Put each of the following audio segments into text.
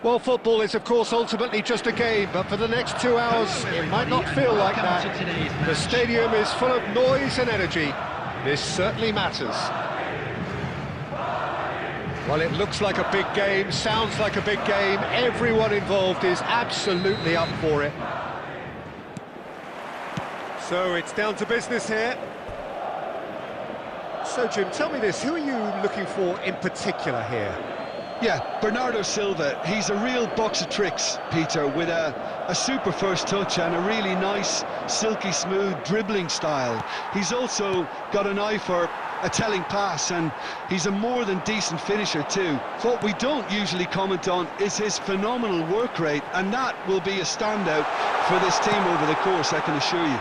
Well, football is, of course, ultimately just a game, but for the next 2 hours, it might not feel like that. The stadium is full of noise and energy. This certainly matters. Well, it looks like a big game, sounds like a big game. Everyone involved is absolutely up for it. So it's down to business here. So, Jim, tell me this, who are you looking for in particular here? Yeah, Bernardo Silva, he's a real box of tricks, Peter, with a super first touch and a really nice, silky smooth dribbling style. He's also got an eye for a telling pass, and he's a more than decent finisher too. What we don't usually comment on is his phenomenal work rate, and that will be a standout for this team over the course, I can assure you.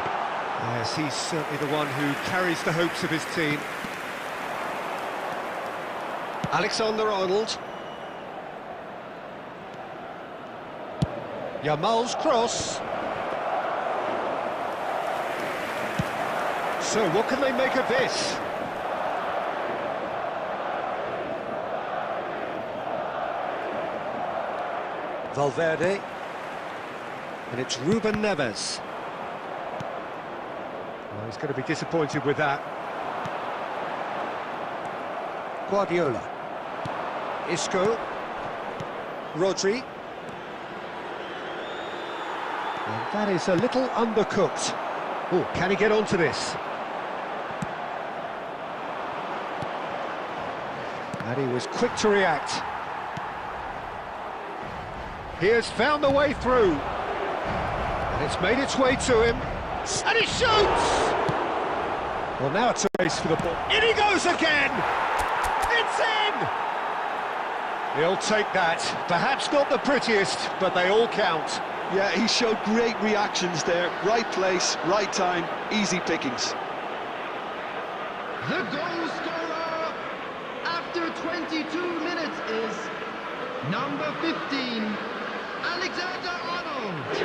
Yes, he's certainly the one who carries the hopes of his team. Alexander-Arnold. Yamal's cross. So what can they make of this? Valverde. And it's Ruben Neves. Well, he's going to be disappointed with that. Guardiola. Isco. Rodri. And that is a little undercooked. Oh, can he get onto this? And he was quick to react. He has found the way through. And it's made its way to him. And he shoots! Well, now it's a race for the ball. In he goes again! It's in! He'll take that. Perhaps not the prettiest, but they all count. Yeah, he showed great reactions there. Right place, right time, easy pickings. The goal scorer after 22 minutes is number 15, Alexander-Arnold.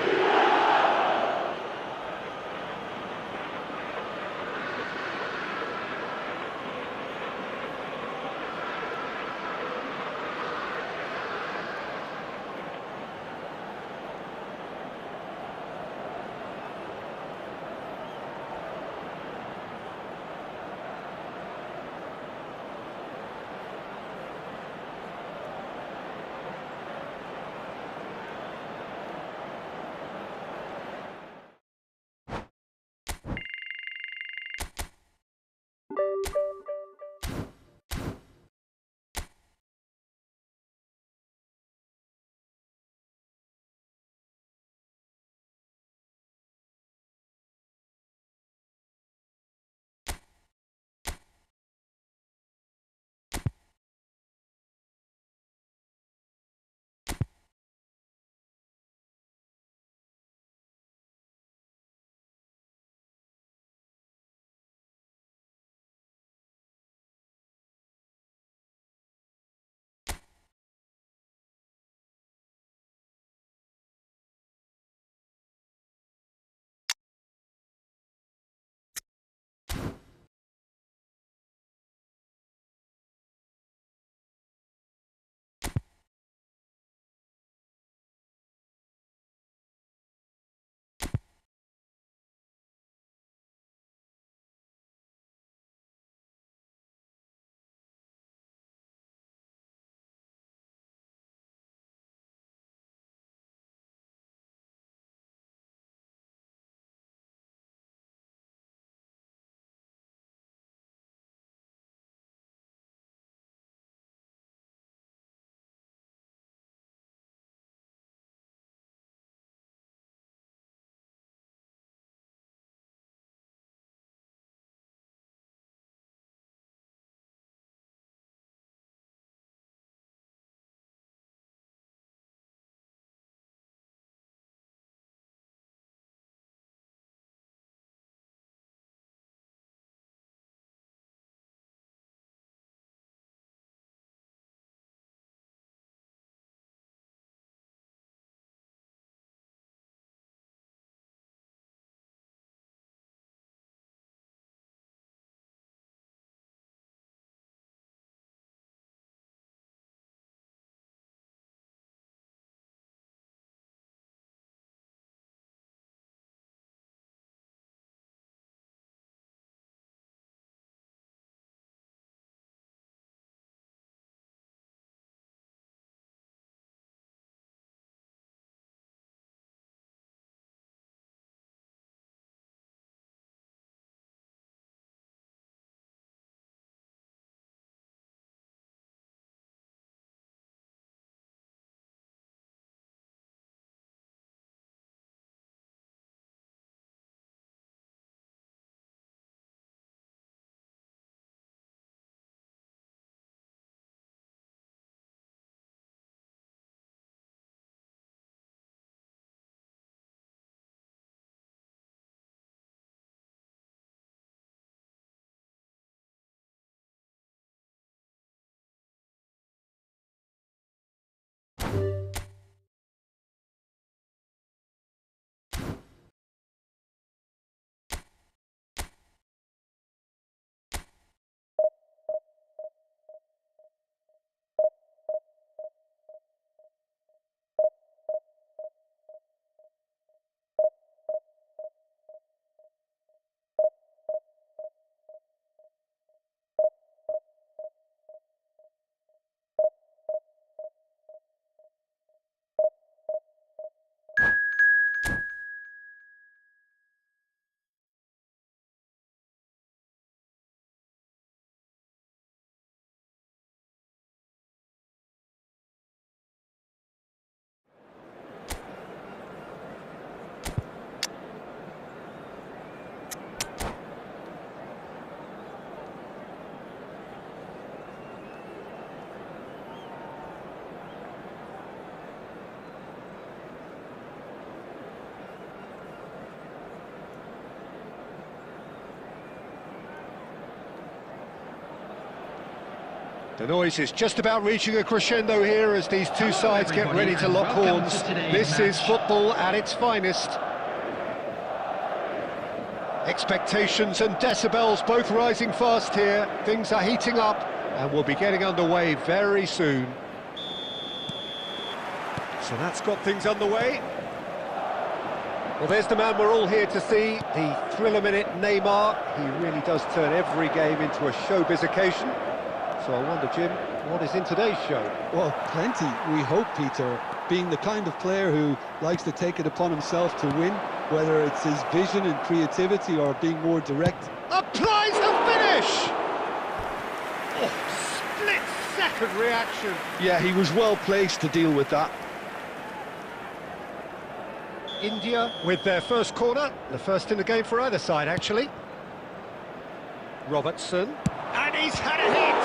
The noise is just about reaching a crescendo here as these two sides get ready to lock horns. This is football at its finest. Expectations and decibels both rising fast here. Things are heating up and we'll be getting underway very soon. So that's got things underway. Well, there's the man we're all here to see, the thriller-minute Neymar. He really does turn every game into a showbiz occasion. So I wonder, Jim, what is in today's show? Well, plenty, we hope, Peter. Being the kind of player who likes to take it upon himself to win, whether it's his vision and creativity or being more direct. Applies the finish! Oh, split-second reaction. Yeah, he was well placed to deal with that. India with their first corner, the first in the game for either side, actually. Robertson, and he's had a hit!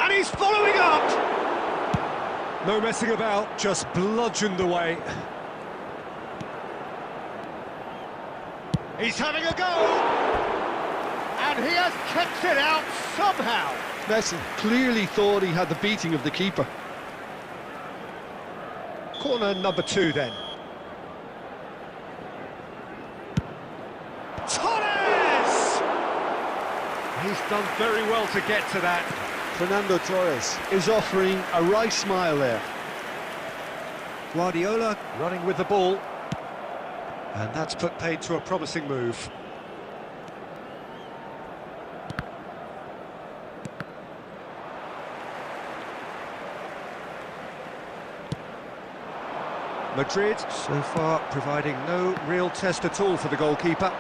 And he's following up! No messing about, just bludgeoned away. He's having a go! And he has kept it out somehow! Messi clearly thought he had the beating of the keeper. Corner number 2 then. Torres! He's done very well to get to that. Fernando Torres is offering a wry smile there. Guardiola running with the ball. And that's put paid to a promising move. Madrid, so far, providing no real test at all for the goalkeeper.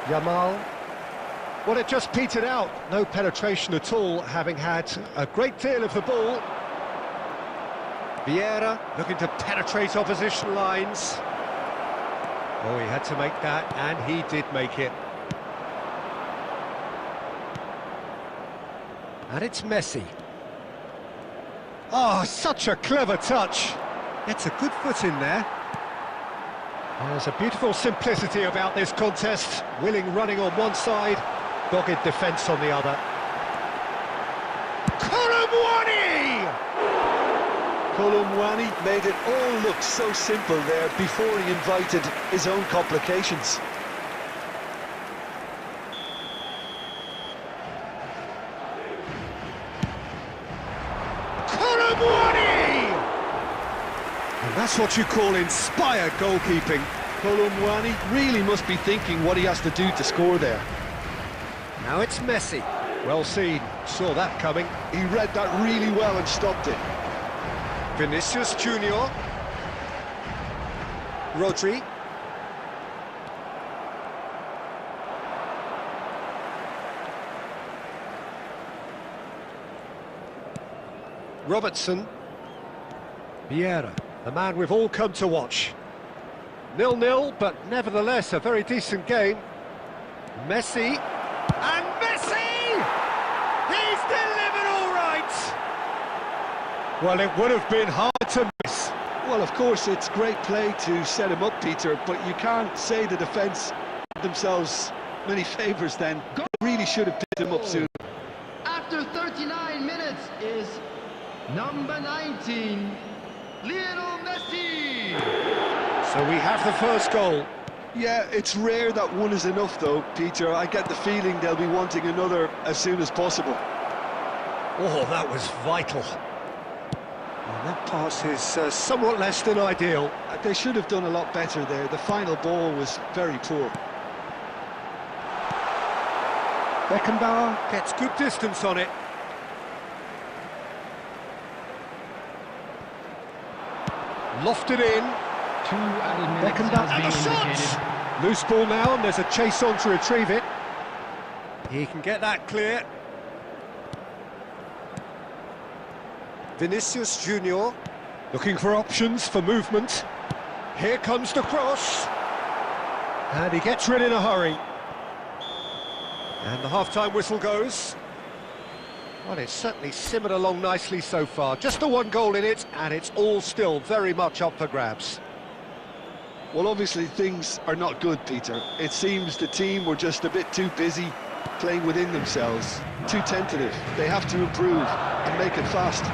Yamal. Well, it just petered out. No penetration at all, having had a great deal of the ball. Vieira looking to penetrate opposition lines. Oh, he had to make that, and he did make it. And it's Messi. Oh, such a clever touch. Gets a good foot in there. There's a beautiful simplicity about this contest. Willing running on one side, dogged defence on the other. Kolumwani made it all look so simple there before he invited his own complications. And that's what you call inspired goalkeeping. Kolumwani really must be thinking what he has to do to score there. Now it's Messi. Well seen, saw that coming. He read that really well and stopped it. Vinicius Junior. Rodri. Robertson. Vieira, the man we've all come to watch. 0-0, but nevertheless a very decent game. Messi, and Messi! He's delivered all right! Well, it would have been hard to miss. Well, of course, it's great play to set him up, Peter, but you can't say the defence did themselves many favours then. They really should have picked him up soon. After 39 minutes is number 19, Lionel Messi. So we have the first goal. Yeah, it's rare that one is enough though, Peter. I get the feeling they'll be wanting another as soon as possible. Oh, that was vital. And that pass is somewhat less than ideal. They should have done a lot better there. The final ball was very poor. Beckenbauer gets good distance on it. Lofted in. 2 added minutes Beckenbauer has been and a indicated. shot! Loose ball now, and there's a chase on to retrieve it. He can get that clear. Vinicius Junior looking for options for movement. Here comes the cross. And he gets rid in a hurry. And the half-time whistle goes. Well, it's certainly simmered along nicely so far. Just the one goal in it, and it's all still very much up for grabs. Well, obviously things are not good, Peter. It seems the team were just a bit too busy playing within themselves, too tentative. They have to improve and make it fast.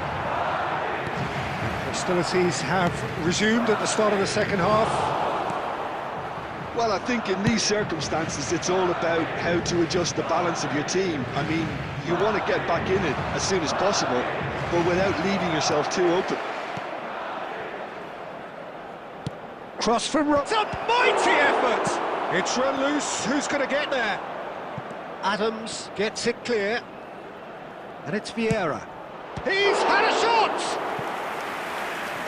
Hostilities have resumed at the start of the second half. Well, I think in these circumstances, it's all about how to adjust the balance of your team. I mean, you want to get back in it as soon as possible, but without leaving yourself too open. Cross from Ross. It's a mighty effort! It's run loose. Who's going to get there? Adams gets it clear. And it's Vieira. He's had a shot!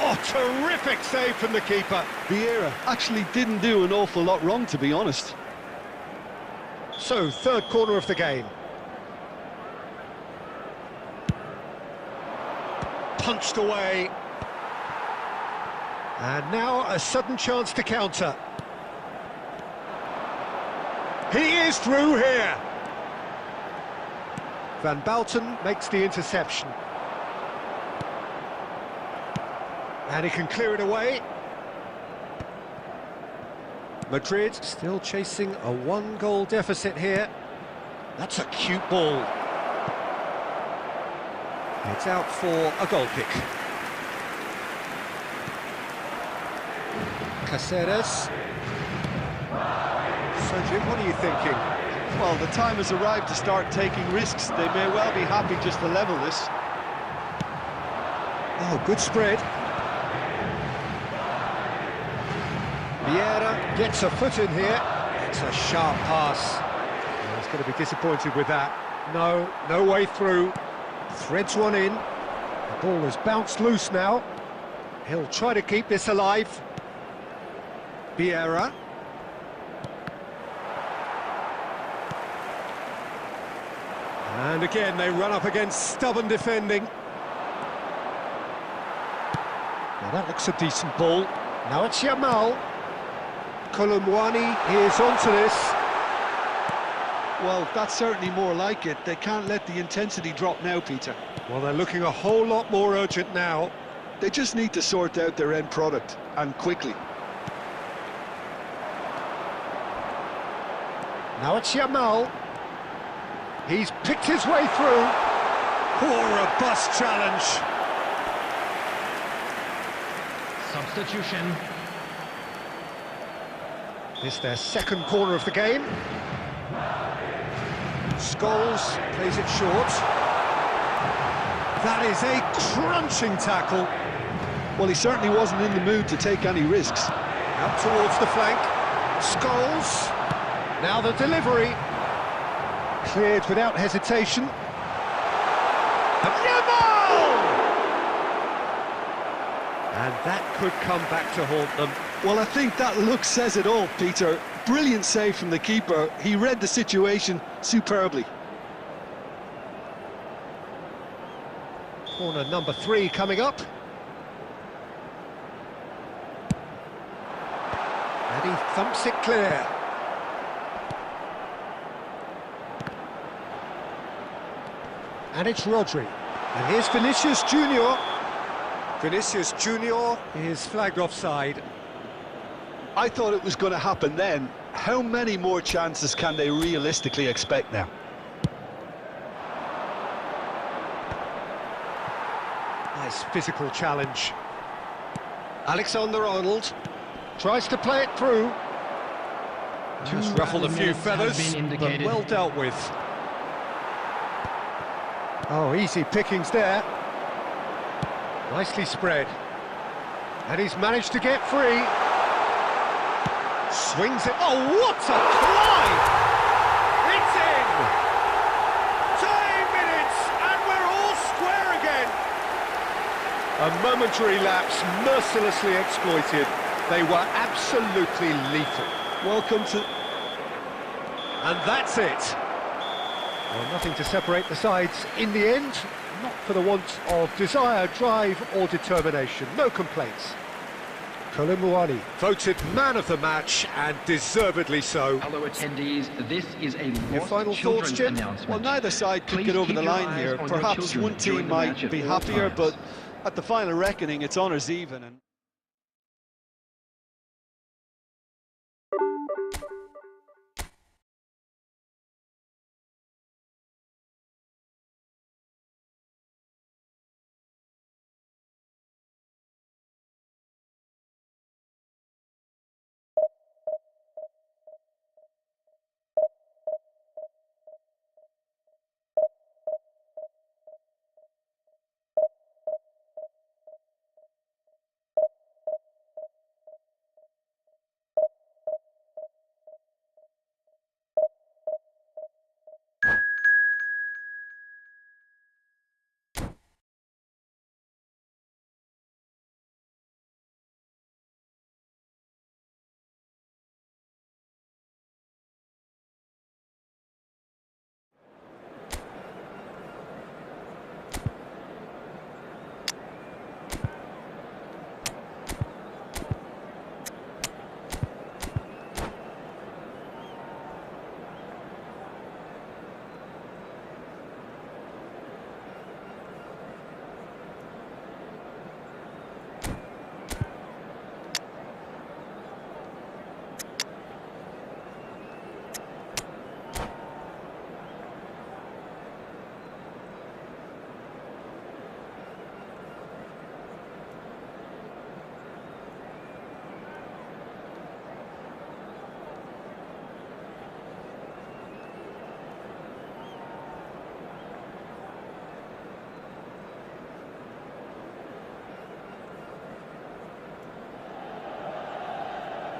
Oh, terrific save from the keeper. Vieira actually didn't do an awful lot wrong, to be honest. So, third corner of the game. Punched away. And now a sudden chance to counter. He is through here. Van Bouten makes the interception. And he can clear it away. Madrid still chasing a one-goal deficit here. That's a cute ball. It's out for a goal kick. Caceres. So, Jim, what are you thinking? Well, the time has arrived to start taking risks. They may well be happy just to level this. Oh, good spread. Vieira gets a foot in here. It's a sharp pass. Oh, he's going to be disappointed with that. No way through. Threads one in. The ball has bounced loose now. He'll try to keep this alive. Vieira. And again, they run up against stubborn defending. Now that looks a decent ball. Now it's Yamal. Kolomwani is onto this. Well, that's certainly more like it. They can't let the intensity drop now, Peter. Well, they're looking a whole lot more urgent now. They just need to sort out their end product, and quickly. Now it's Yamal. He's picked his way through. Poor robust challenge. Substitution. It's their second corner of the game. Scholes plays it short. That is a crunching tackle. Well, he certainly wasn't in the mood to take any risks. Out towards the flank. Scholes. Now the delivery. Cleared without hesitation. And Yamal! And that could come back to haunt them. Well, I think that look says it all, Peter. Brilliant save from the keeper. He read the situation superbly. Corner number 3 coming up. And he thumps it clear. And it's Rodri. And here's Vinicius Junior. Vinicius Junior is flagged offside. I thought it was going to happen then. How many more chances can they realistically expect now? Nice physical challenge. Alexander-Arnold tries to play it through. Just ruffled a few feathers, but well dealt with. Oh, easy pickings there. Nicely spread. And he's managed to get free. Swings it. Oh, what a climb! It's in! 10 minutes, and we're all square again. A momentary lapse, mercilessly exploited. They were absolutely lethal. Welcome to... And that's it. Well, nothing to separate the sides in the end. Not for the want of desire, drive or determination. No complaints. Kolomwani voted man of the match, and deservedly so. Fellow attendees, this is a Your final thoughts, Jim? Well, neither side could get over the line here. Perhaps one team might be happier, but at the final reckoning, it's honours even. And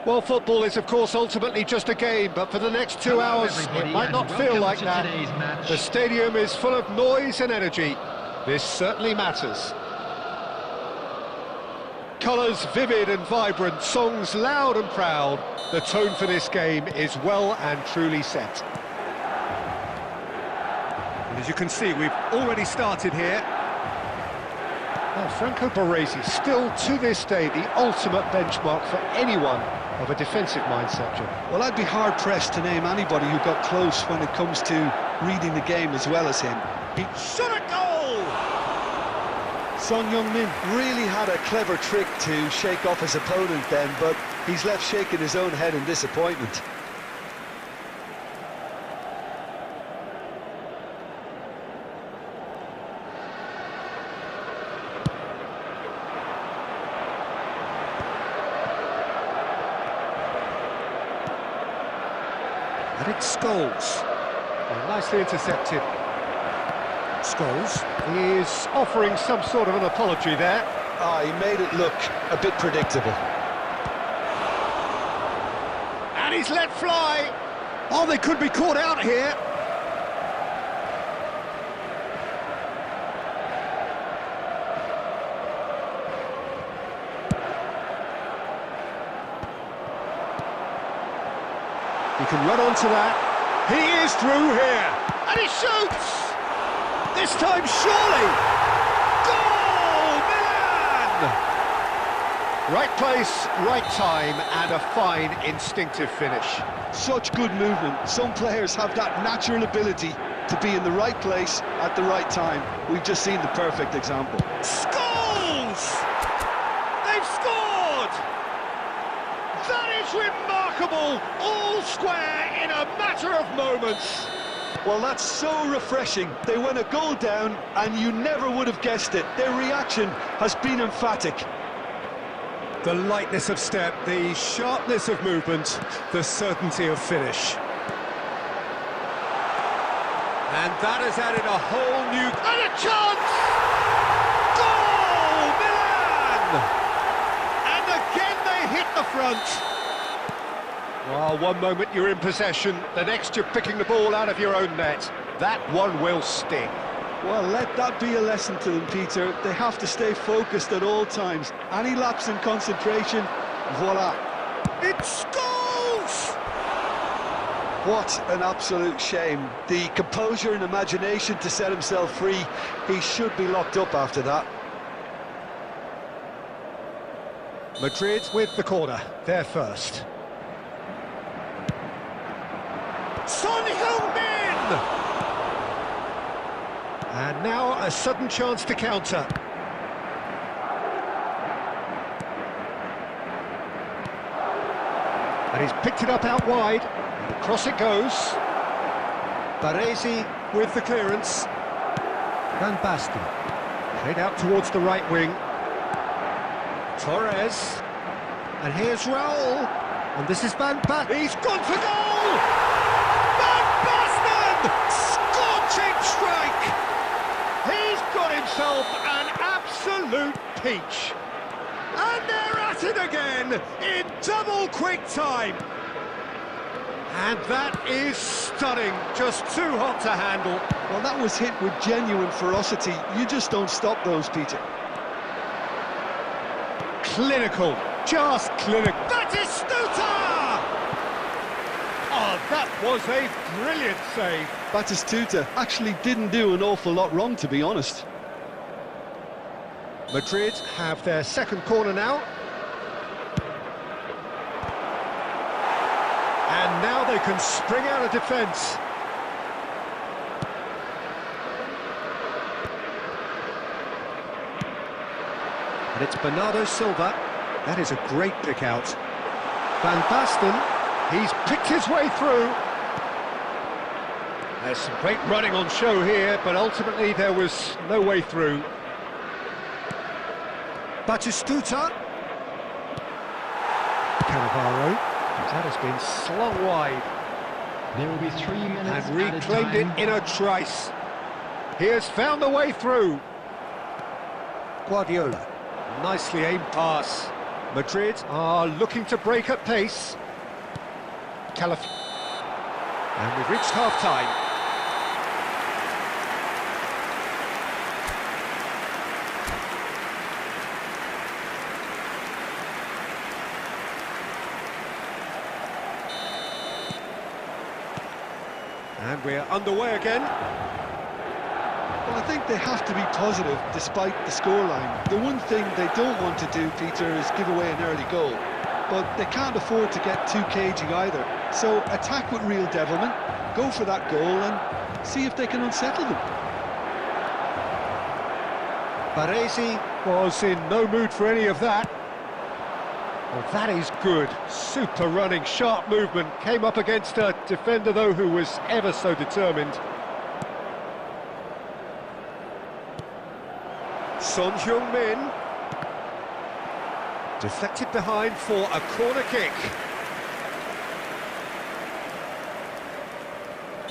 Well, football is, of course, ultimately just a game, but for the next 2 hours, it might not feel like that. The stadium is full of noise and energy. This certainly matters. Colours vivid and vibrant, songs loud and proud. The tone for this game is well and truly set. And as you can see, we've already started here. Now, Franco Baresi, still to this day, the ultimate benchmark for anyone of a defensive mindset, Jim. Well, I'd be hard-pressed to name anybody who got close when it comes to reading the game as well as him. He shot a goal! Son Heung-min really had a clever trick to shake off his opponent then, but he's left shaking his own head in disappointment. And it's Scholes. Well, nicely intercepted. Scholes is offering some sort of an apology there. He made it look a bit predictable. And he's let fly. Oh, they could be caught out here. He can run onto that. He is through here. And he shoots! This time, surely! Goal! Milan! Right place, right time, and a fine instinctive finish. Such good movement. Some players have that natural ability to be in the right place at the right time. We've just seen the perfect example. Scholes! They've scored! That is remarkable! All square in a matter of moments. Well, that's so refreshing. They went a goal down, and you never would have guessed it. Their reaction has been emphatic. The lightness of step, the sharpness of movement, the certainty of finish. And that has added a whole new... And a chance! Goal! Milan! And again they hit the front. Well, one moment you're in possession, the next you're picking the ball out of your own net. That one will sting. Well, let that be a lesson to them, Peter. They have to stay focused at all times. Any lapse in concentration, voila. It's goals! What an absolute shame. The composure and imagination to set himself free. He should be locked up after that. Madrid with the corner, they're first. Son Heung-min! And now a sudden chance to counter. And he's picked it up out wide. Across it goes. Baresi with the clearance. Van Basten. Played out towards the right wing. Torres. And here's Raul. And this is Van Basten. He's gone for goal! Van Basten! Scorching strike! He's got himself an absolute peach. And they're at it again in double quick time. And that is stunning, just too hot to handle. Well, that was hit with genuine ferocity. You just don't stop those, Peter. Clinical, just clinical. Batistuta! Oh, that was a brilliant save. Batistuta actually didn't do an awful lot wrong, to be honest. Madrid have their second corner now. And now they can spring out of defence. And it's Bernardo Silva. That is a great pick out. Van Basten, he's picked his way through. There's some great running on show here, but ultimately there was no way through. Batistuta. Cannavaro. That has been slung wide. There will be 3 minutes And reclaimed it in a trice. He has found the way through. Guardiola. Nicely aimed pass. Madrid are looking to break at pace. And we've reached half-time. And we're underway again. Well, I think they have to be positive despite the scoreline. The one thing they don't want to do, Peter, is give away an early goal. But they can't afford to get too cagey either. So attack with real devilment, go for that goal and see if they can unsettle them. Baresi was in no mood for any of that. Well, that is good. Super running, sharp movement. Came up against a defender, though, who was ever so determined. Son Heung-min. Deflected behind for a corner kick.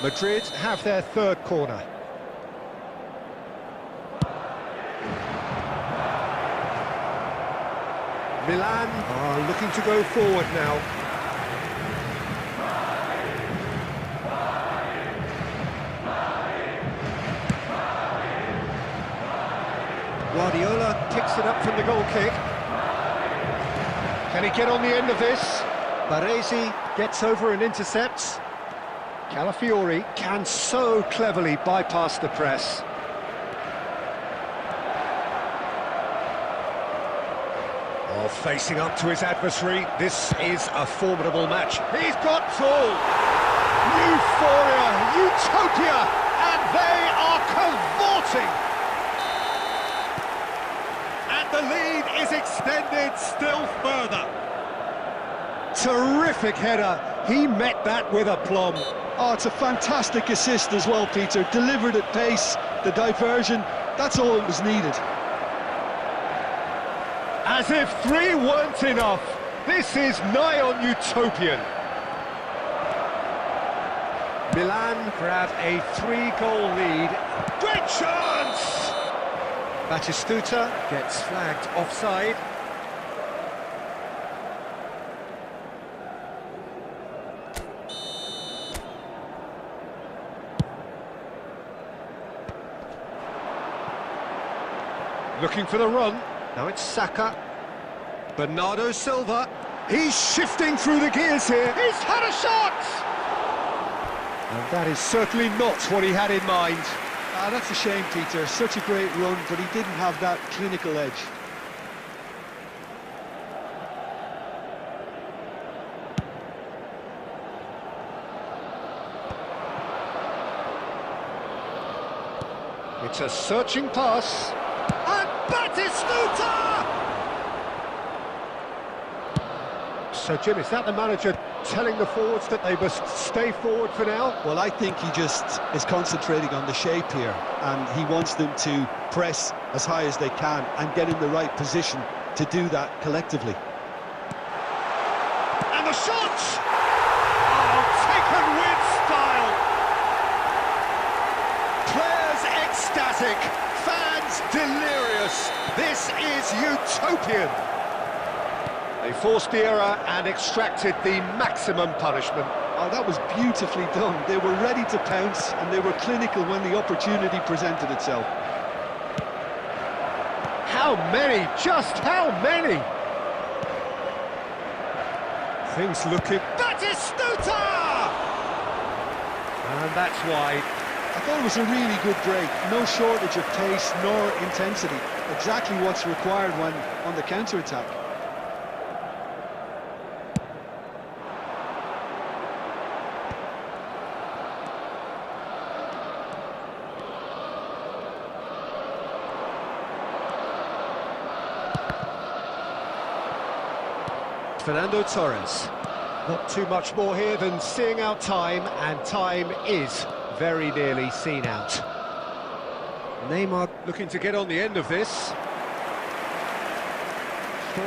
Madrid have their third corner. Milan are looking to go forward now. Guardiola picks it up from the goal kick. Can he get on the end of this? Baresi gets over and intercepts. Calafiori can so cleverly bypass the press. Oh, facing up to his adversary, this is a formidable match. He's got goal! Euphoria, utopia, and they are cavorting! And the lead is extended still further. Terrific header, he met that with aplomb. Oh, it's a fantastic assist as well, Peter. Delivered at pace, the diversion, that's all that was needed. As if 3 weren't enough, this is nigh on utopian. Milan grab a 3-goal lead. Great chance! Batistuta gets flagged offside. Looking for the run. Now it's Saka. Bernardo Silva. He's shifting through the gears here. He's had a shot! And that is certainly not what he had in mind. Ah, that's a shame, Peter. Such a great run, but he didn't have that clinical edge. It's a searching pass. And Batistuta! So, Jim, is that the manager telling the forwards that they must stay forward for now? Well, I think he just is concentrating on the shape here, and he wants them to press as high as they can and get in the right position to do that collectively. And the shot! Oh, taken with style! Players ecstatic, fans delirious. This is utopian. They forced the error and extracted the maximum punishment. Oh, that was beautifully done. They were ready to pounce, and they were clinical when the opportunity presented itself. How many? Just how many? Things looking... Batistuta! And that's wide. I thought it was a really good break. No shortage of pace nor intensity. Exactly what's required when on the counter-attack. Fernando Torres. Not too much more here than seeing out time, and time is very nearly seen out. Neymar looking to get on the end of this. 4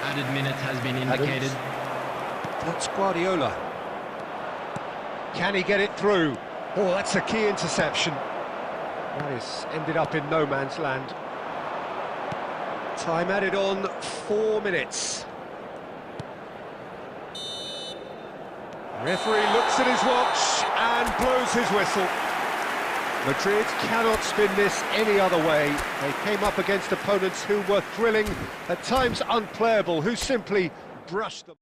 added minutes has been indicated. That's Guardiola. Can he get it through? Oh, that's a key interception. That is ended up in no man's land. Time added on, 4 minutes. Referee looks at his watch and blows his whistle. Madrid cannot spin this any other way. They came up against opponents who were thrilling, at times unplayable, who simply brushed them.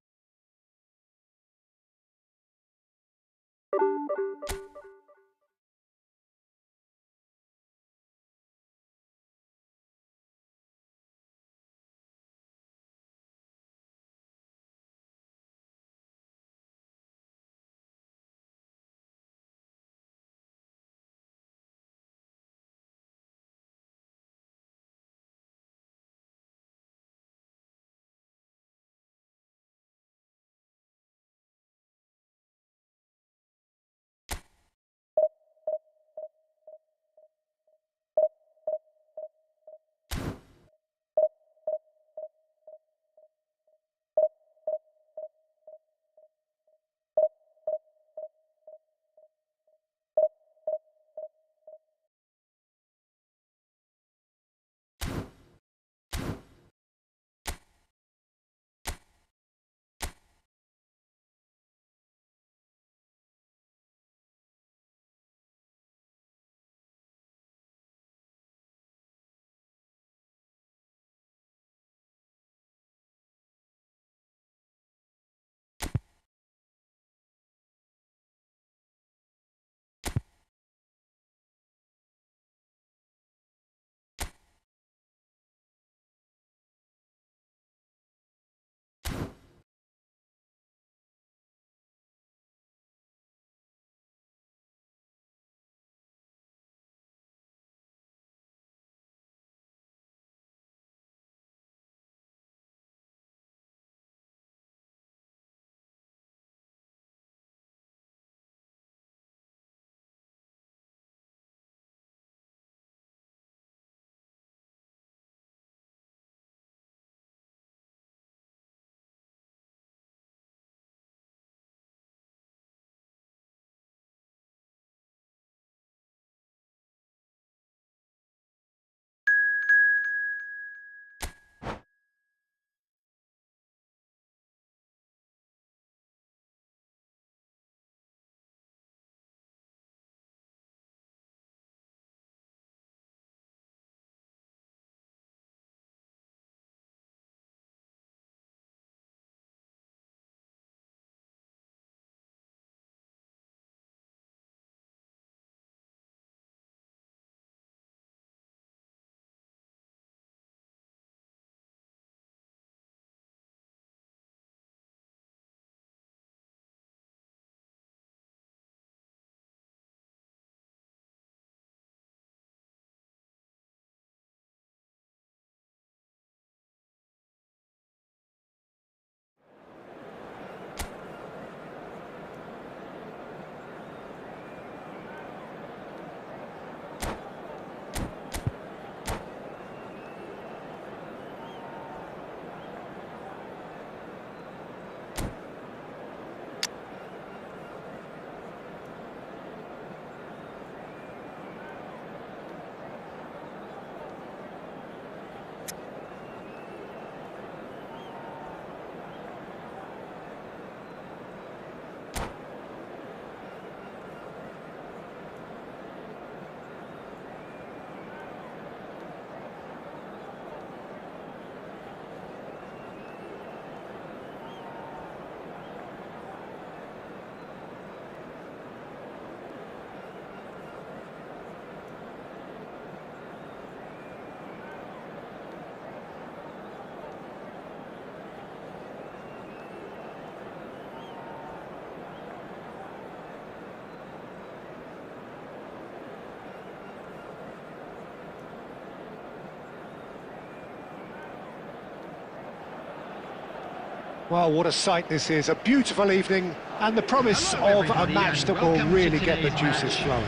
Well, what a sight this is, a beautiful evening, and the promise of a match that will really get the juices flowing.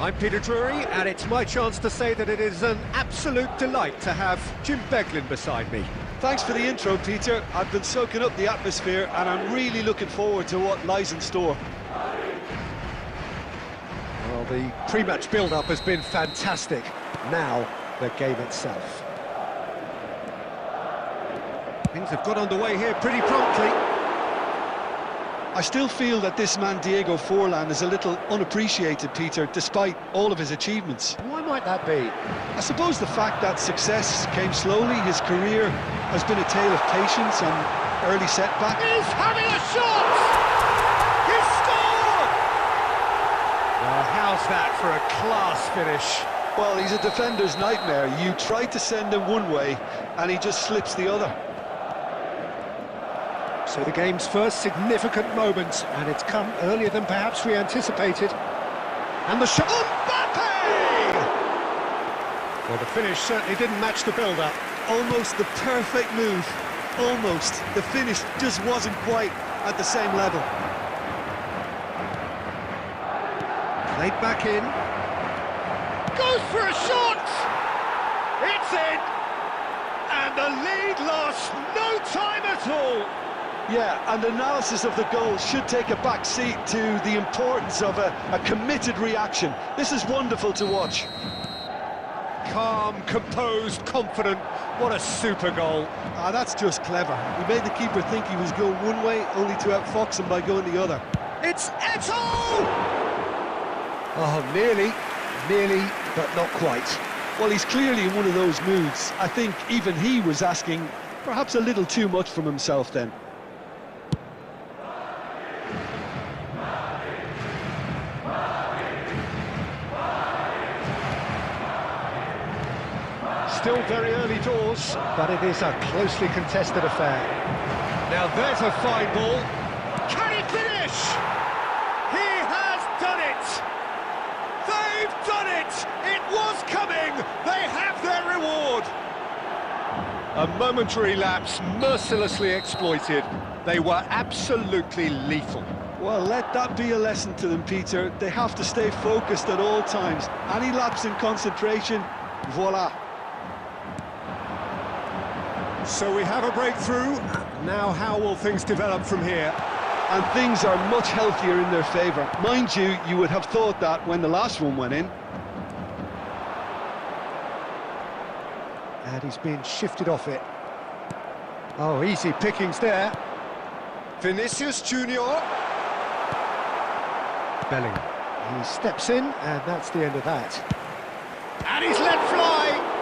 I'm Peter Drury, and it's my chance to say that it is an absolute delight to have Jim Beglin beside me. Thanks for the intro, Peter. I've been soaking up the atmosphere, and I'm really looking forward to what lies in store. Well, the pre-match build-up has been fantastic. Now, the game itself. Things have got underway here pretty promptly. I still feel that this man Diego Forlan is a little unappreciated, Peter, despite all of his achievements. Why might that be? I suppose the fact that success came slowly, his career has been a tale of patience and early setback. He's having a shot! He's scored! Well, how's that for a class finish? Well, he's a defender's nightmare. You try to send him one way, and he just slips the other. So the game's first significant moment, and it's come earlier than perhaps we anticipated. And the shot... Mbappe! Well, the finish certainly didn't match the build-up. Almost the perfect move. Almost. The finish just wasn't quite at the same level. Played back in. Goes for a shot! It's in! And the lead lost no time at all! Yeah, and analysis of the goal should take a back seat to the importance of a committed reaction. This is wonderful to watch. Calm, composed, confident. What a super goal. Ah, that's just clever. He made the keeper think he was going one way, only to outfox him by going the other. It's Eto'o! Oh, nearly, but not quite. Well, he's clearly in one of those moods. I think even he was asking perhaps a little too much from himself then. Still very early doors, but it is a closely contested affair. Now there's a fine ball. Can he finish? He has done it! They've done it! It was coming! They have their reward! A momentary lapse, mercilessly exploited. They were absolutely lethal. Well, let that be a lesson to them, Peter. They have to stay focused at all times. Any lapse in concentration, voila. So we have a breakthrough. Now how will things develop from here? And things are much healthier in their favour. Mind you, you would have thought that when the last one went in. And he's being shifted off it. Oh, easy pickings there. Vinicius Junior. Bellingham. He steps in, and that's the end of that. And he's let fly!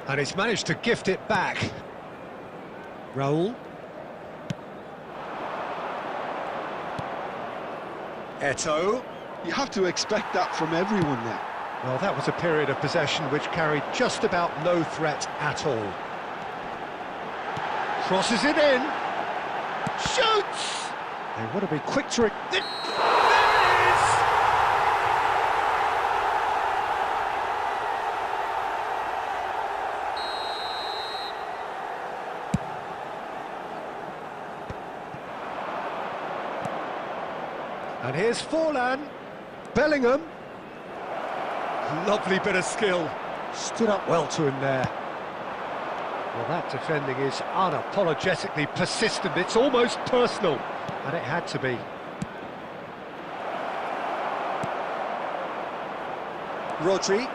And he's managed to gift it back. Raul. Eto'o. You have to expect that from everyone there. Well, that was a period of possession which carried just about no threat at all. Crosses it in. Shoots! They want to be quick to... There it is! And here's Forlan. Bellingham. Lovely bit of skill. Stood up well to him there. Well, that defending is unapologetically persistent. It's almost personal. And it had to be. Rodri.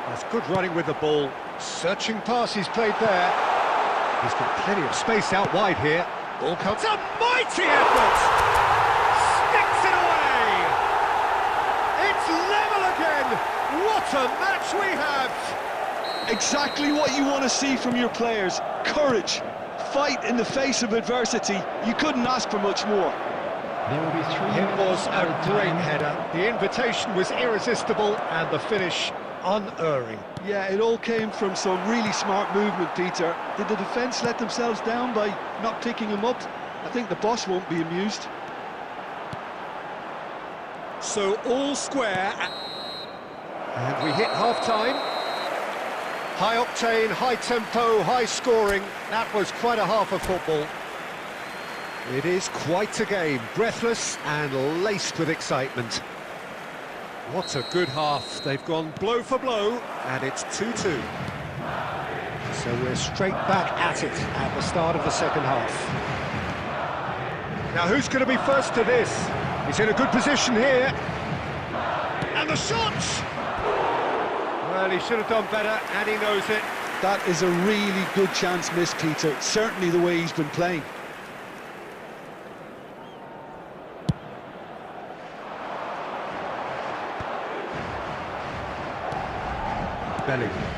That's good running with the ball. Searching pass he's played there. He's got plenty of space out wide here. Ball comes. A mighty effort! Sticks it away! It's level again! What a match we have! Exactly what you want to see from your players. Courage. Fight in the face of adversity. You couldn't ask for much more. There will be 3 It minutes was a added great time. header. The invitation was irresistible and the finish unerring. Yeah, it all came from some really smart movement, Peter. Did the defence let themselves down by not picking him up? I think the boss won't be amused. So all square. And we hit half-time. High octane, high tempo, high scoring. That was quite a half of football. It is quite a game, breathless and laced with excitement. What a good half. They've gone blow for blow, and it's 2-2. So we're straight back at it at the start of the second half. Now who's going to be first to this? He's in a good position here. And the shot! Well, he should have done better, and he knows it. That is a really good chance missed, Peter. Certainly the way he's been playing. Bellingham.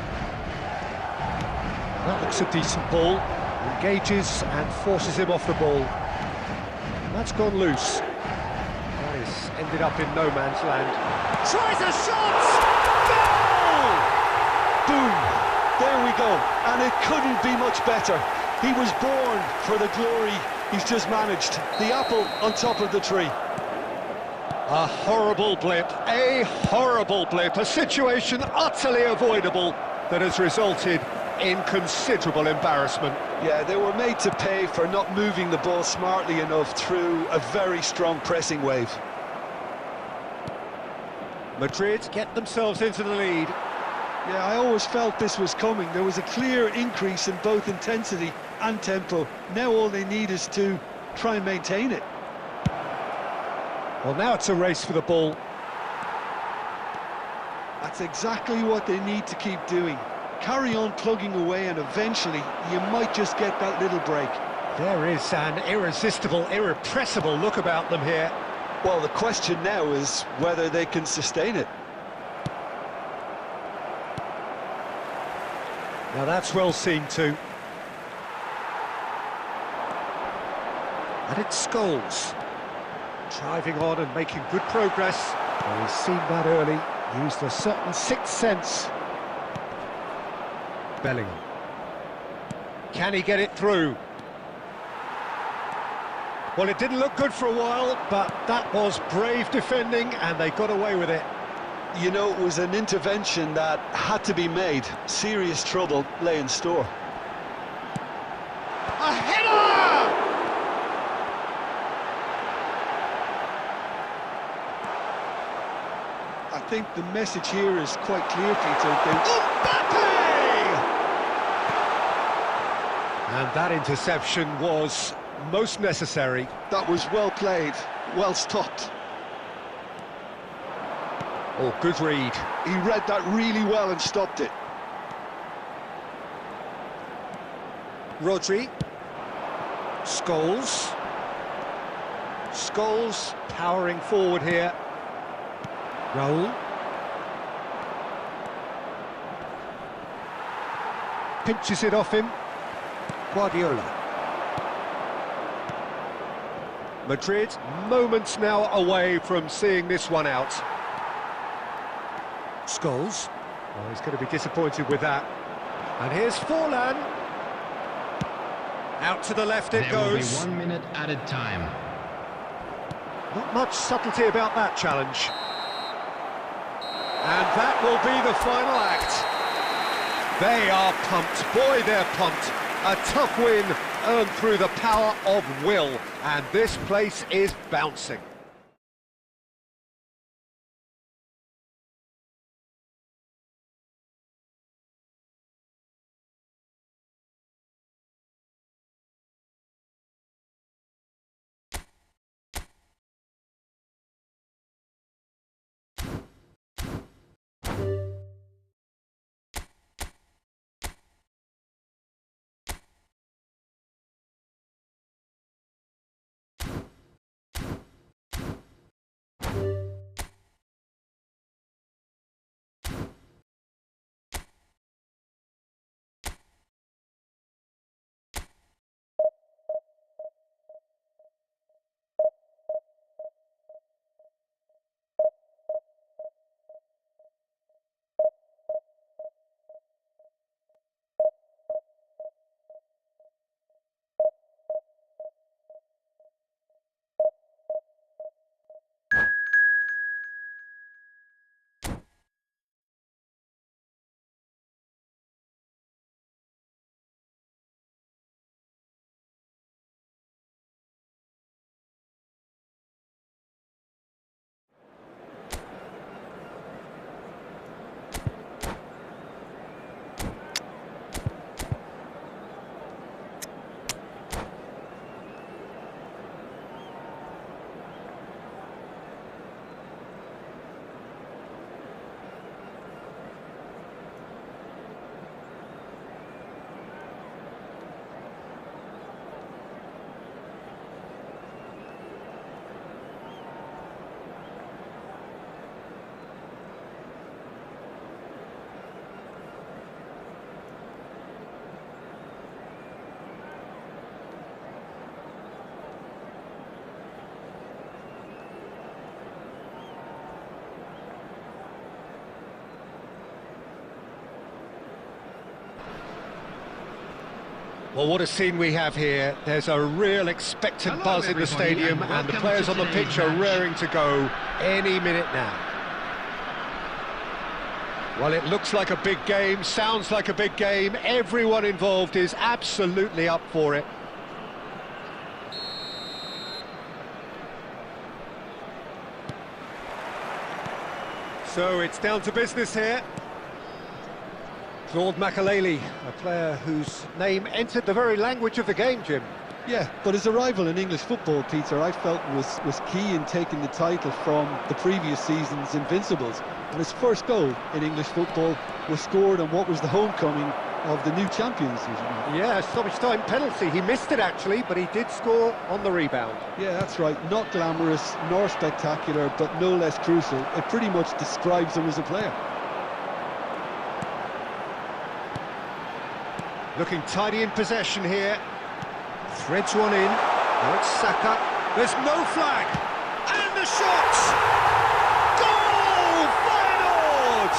That looks a decent ball. Engages and forces him off the ball. That's gone loose. That has ended up in no man's land. Tries a shot! Goal! Boom! There we go. And it couldn't be much better. He was born for the glory he's just managed. The apple on top of the tree. A horrible blip, a situation utterly avoidable that has resulted in considerable embarrassment. Yeah, they were made to pay for not moving the ball smartly enough through a very strong pressing wave. Madrid get themselves into the lead. Yeah, I always felt this was coming. There was a clear increase in both intensity and tempo. Now all they need is to try and maintain it. Well, now it's a race for the ball. That's exactly what they need to keep doing. Carry on plugging away and eventually you might just get that little break. There is an irresistible, irrepressible look about them here. Well, the question now is whether they can sustain it. Now that's well seen too. And it's Scholes. Driving on and making good progress. Well, he's seen that early, used a certain sixth sense. Bellingham. Can he get it through? Well, it didn't look good for a while, but that was brave defending and they got away with it. You know, it was an intervention that had to be made. Serious trouble lay in store. A header! I think the message here is quite clear, Peter. Mbappe! And that interception was most necessary. That was well played, well stopped. Oh, good read. He read that really well and stopped it. Rodri. Scholes. Scholes powering forward here. Raul. Pinches it off him. Guardiola. Madrid, moments now away from seeing this one out. Scholes. Well, he's going to be disappointed with that. And here's Forlan. Out to the left it There will be goes. 1 minute added time. Not much subtlety about that challenge. And that will be the final act. They are pumped. Boy, they're pumped. A tough win earned through the power of will. And this place is bouncing. Well, what a scene we have here. There's a real expectant buzz in the everybody, stadium, and the welcome players to on the today's pitch are match. raring to go any minute now. Well, it looks like a big game, sounds like a big game. Everyone involved is absolutely up for it. So it's down to business here. Claude Makaleli, a player whose name entered the very language of the game, Jim. Yeah, but his arrival in English football, Peter, I felt was key in taking the title from the previous season's Invincibles. And his first goal in English football was scored on what was the homecoming of the new champions. Yeah, stoppage time penalty. He missed it actually, but he did score on the rebound. Yeah, that's right. Not glamorous, nor spectacular, but no less crucial. It pretty much describes him as a player. Looking tidy in possession here. Threads one in. Now it's Saka. There's no flag. And the shots! Goal! Feyenoord!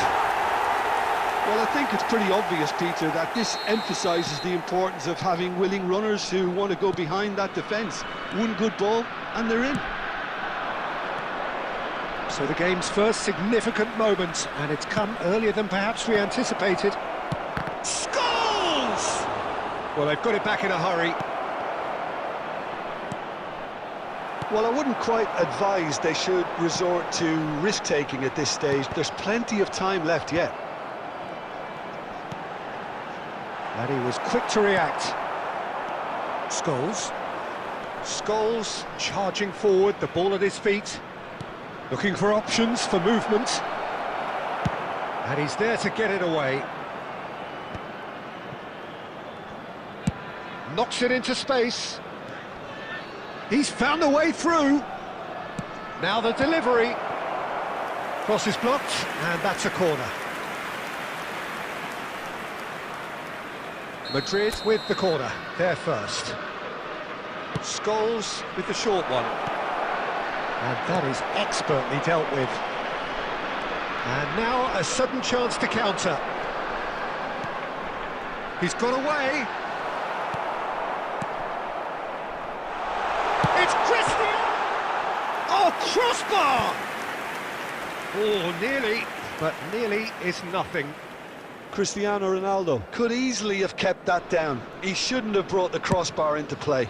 Well, I think it's pretty obvious, Peter, that this emphasises the importance of having willing runners who want to go behind that defence. One good ball, and they're in. So the game's first significant moment, and it's come earlier than perhaps we anticipated. Scores! Well, they've got it back in a hurry. Well, I wouldn't quite advise they should resort to risk-taking at this stage. There's plenty of time left yet. And he was quick to react. Scholes. Scholes charging forward, the ball at his feet. Looking for options for movement. And he's there to get it away. Knocks it into space. He's found a way through. Now the delivery. Cross is blocked, and that's a corner. Madrid with the corner, there first. Scholes with the short one. And that is expertly dealt with. And now a sudden chance to counter. He's got away. It's Christian! Oh, crossbar! Oh, nearly, but nearly is nothing. Cristiano Ronaldo could easily have kept that down. He shouldn't have brought the crossbar into play.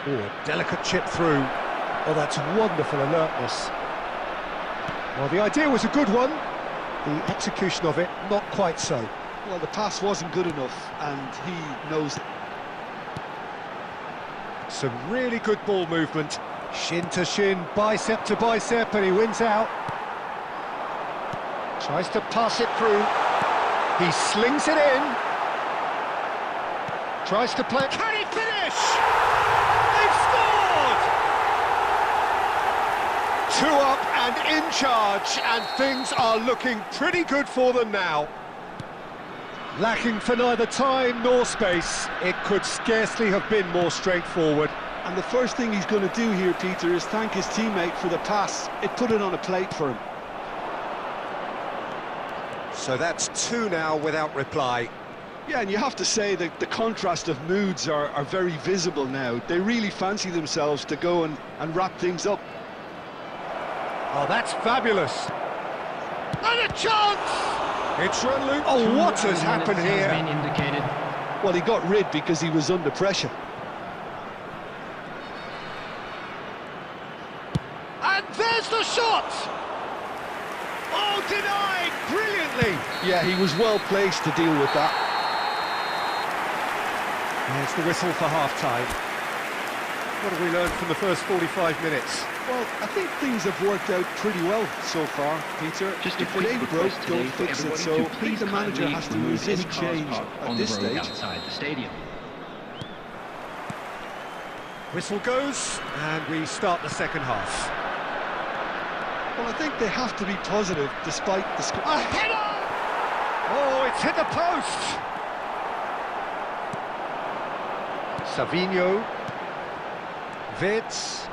Oh, delicate chip through. Oh, that's wonderful alertness. Well, the idea was a good one. The execution of it, not quite so. Well, the pass wasn't good enough, and he knows it. Some really good ball movement. Shin to shin, bicep to bicep, and he wins out. Tries to pass it through. He slings it in. Tries to play. Can he finish? They've scored! 2 up and in charge, and things are looking pretty good for them now. Lacking for neither time nor space, it could scarcely have been more straightforward. And the first thing he's going to do here, Peter, is thank his teammate for the pass. It put it on a plate for him. So that's 2 now without reply. Yeah, and you have to say that the contrast of moods are very visible now. They really fancy themselves to go and wrap things up. Oh, that's fabulous. And a chance! It's run loose. Oh, what has happened here? Has been indicated. Well, he got rid because he was under pressure. And there's the shot! Oh, denied brilliantly! Yeah, he was well placed to deal with that. There's the whistle for half-time. What have we learned from the first 45 minutes? Well, I think things have worked out pretty well so far, Peter. Just a if quick it ain't request broke, today don't for fix it. everybody So to I think please the manager kindly has to remove any resist cars change parked at on this the road stage. outside the stadium. Whistle goes, and we start the second half. Well, I think they have to be positive despite the score. A header! Oh, it's hit the post! Savinho. Vitz.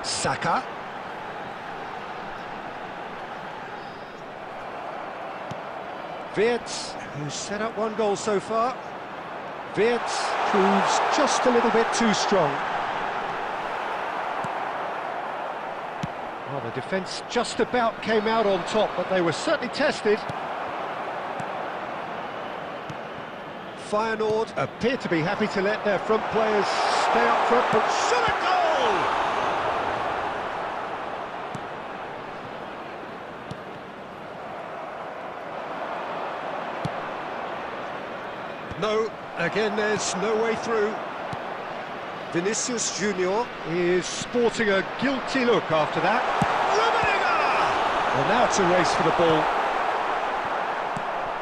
Saka. Wirtz, who's set up one goal so far. Wirtz proves just a little bit too strong. Well, the defence just about came out on top, but they were certainly tested. Feyenoord appear to be happy to let their front players stay up front, but shot a goal! No, again there's no way through. Vinicius Junior is sporting a guilty look after that. Well, now it's a race for the ball.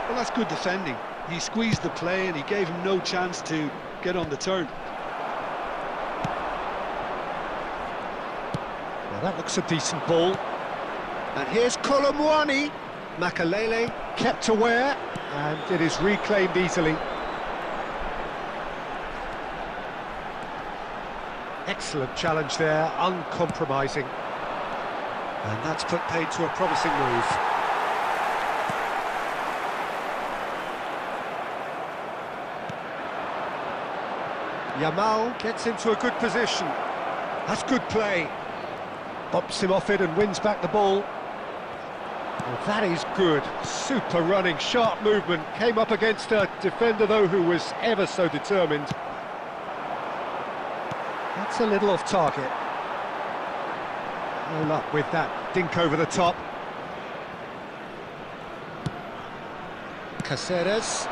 Well, that's good defending. He squeezed the play and he gave him no chance to get on the turn. Well, that looks a decent ball. And here's Kolomwani. Makalele kept aware, and it is reclaimed easily. Excellent challenge there, uncompromising. And that's put paid to a promising move. Yamal gets into a good position. That's good play. Bops him off it and wins back the ball. Well, that is good. Super running, sharp movement. Came up against a defender, though, who was ever so determined. That's a little off target. No luck with that dink over the top. Caceres.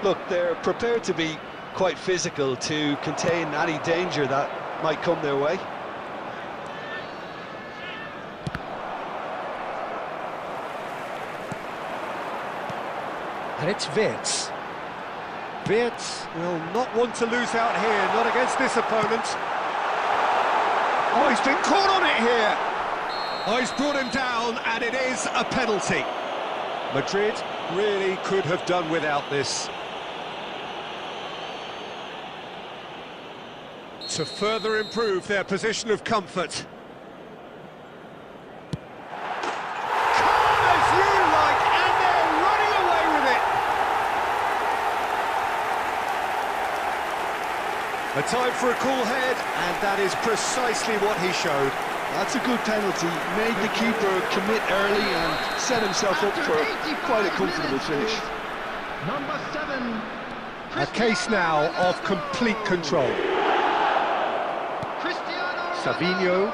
Look, they're prepared to be quite physical to contain any danger that might come their way. And it's Wirtz. Wirtz will not want to lose out here, not against this opponent. Oh, he's been caught on it here. Oh, he's brought him down, and it is a penalty. Madrid really could have done without this. To further improve their position of comfort. Calm as you like, and they're running away with it. A time for a cool head, and that is precisely what he showed. That's a good penalty. Made the keeper commit early and set himself up for quite a comfortable finish. Number 7. A case now of complete control. Savinho.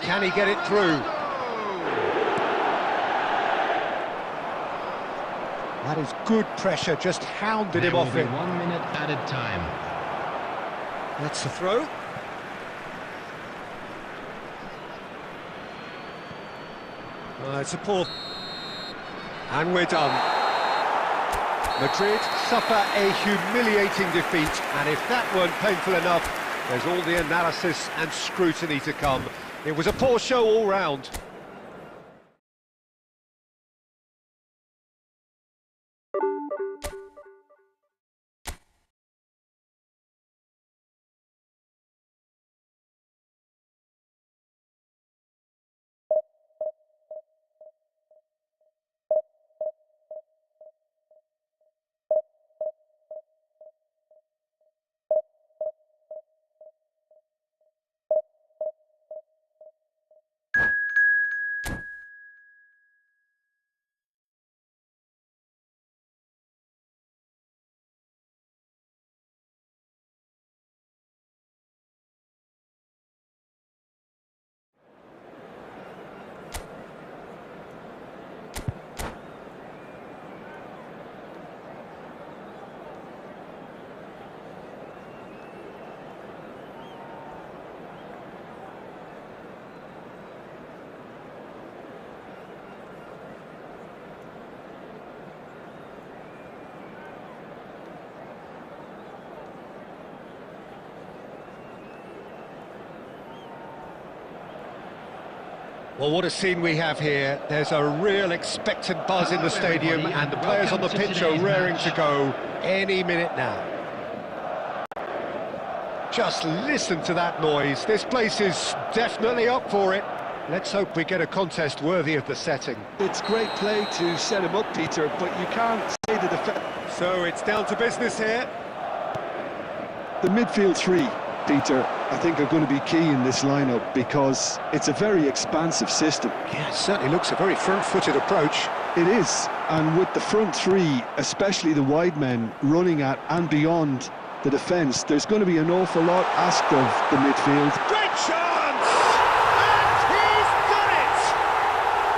Can he get it through? That is good pressure, just hounded him off it. 1 minute added time. That's the throw. It's a poor... And we're done. Madrid suffer a humiliating defeat, and if that weren't painful enough, there's all the analysis and scrutiny to come. It was a poor show all round. Well, what a scene we have here. There's a real expectant buzz in the stadium, and the players on the pitch are raring to go any minute now. Just listen to that noise. This place is definitely up for it. Let's hope we get a contest worthy of the setting. It's great play to set him up, Peter, but you can't say the defence. So it's down to business here. The midfield three, Peter, I think are going to be key in this lineup because it's a very expansive system. Yeah, it certainly looks a very front-footed approach. It is, and with the front three, especially the wide men, running at and beyond the defence, there's going to be an awful lot asked of the midfield. Great chance! And he's done it!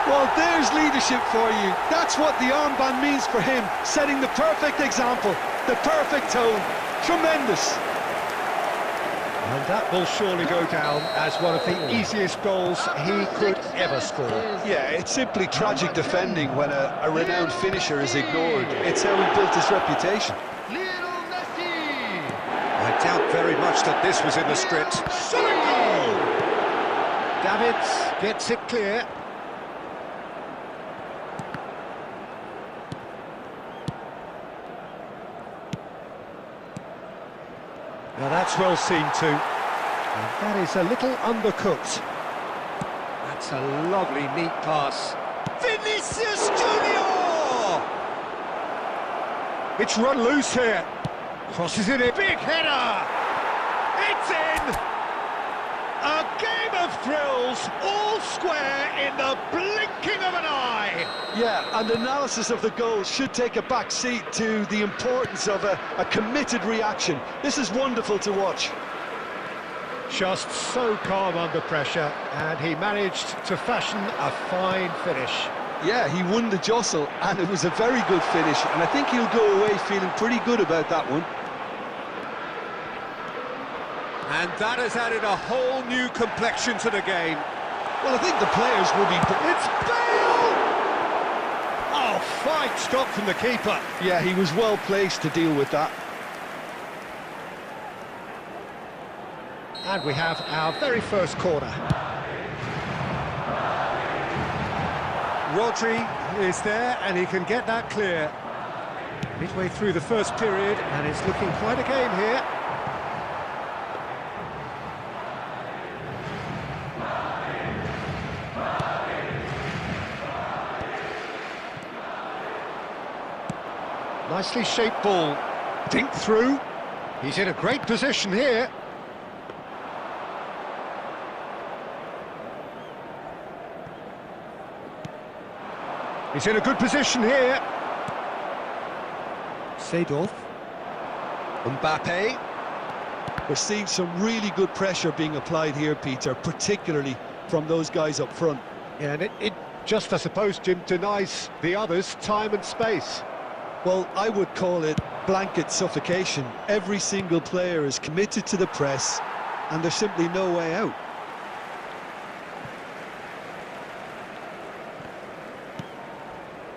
Well, there's leadership for you. That's what the armband means for him, setting the perfect example, the perfect tone. Tremendous. And that will surely go down as one of the easiest goals he could ever score. Yeah, it's simply tragic defending when a renowned finisher is ignored. It's how he built his reputation. I doubt very much that this was in the script. Davids gets it clear. Now that's well seen too. And that is a little undercooked. That's a lovely, neat pass. Vinicius Junior! It's run loose here. Crosses it in. Big header! It's in! A game of thrills, all square in the blinking of an eye. Yeah, and analysis of the goal should take a back seat to the importance of a committed reaction. This is wonderful to watch. Just so calm under pressure, and he managed to fashion a fine finish. Yeah, he won the jostle, and it was a very good finish, and I think he'll go away feeling pretty good about that one. And that has added a whole new complexion to the game. Well, I think the players will be... It's Bale! Oh, fine stop from the keeper. Yeah, he was well placed to deal with that. And we have our very first corner. Rodri is there, and he can get that clear. Midway through the first period, and it's looking quite a game here. Nicely shaped ball. Dink through. He's in a great position here. He's in a good position here. Seedorf. Mbappe. We're seeing some really good pressure being applied here, Peter, particularly from those guys up front. Yeah, and it just, I suppose, Jim, denies the others time and space. Well, I would call it blanket suffocation. Every single player is committed to the press, and there's simply no way out.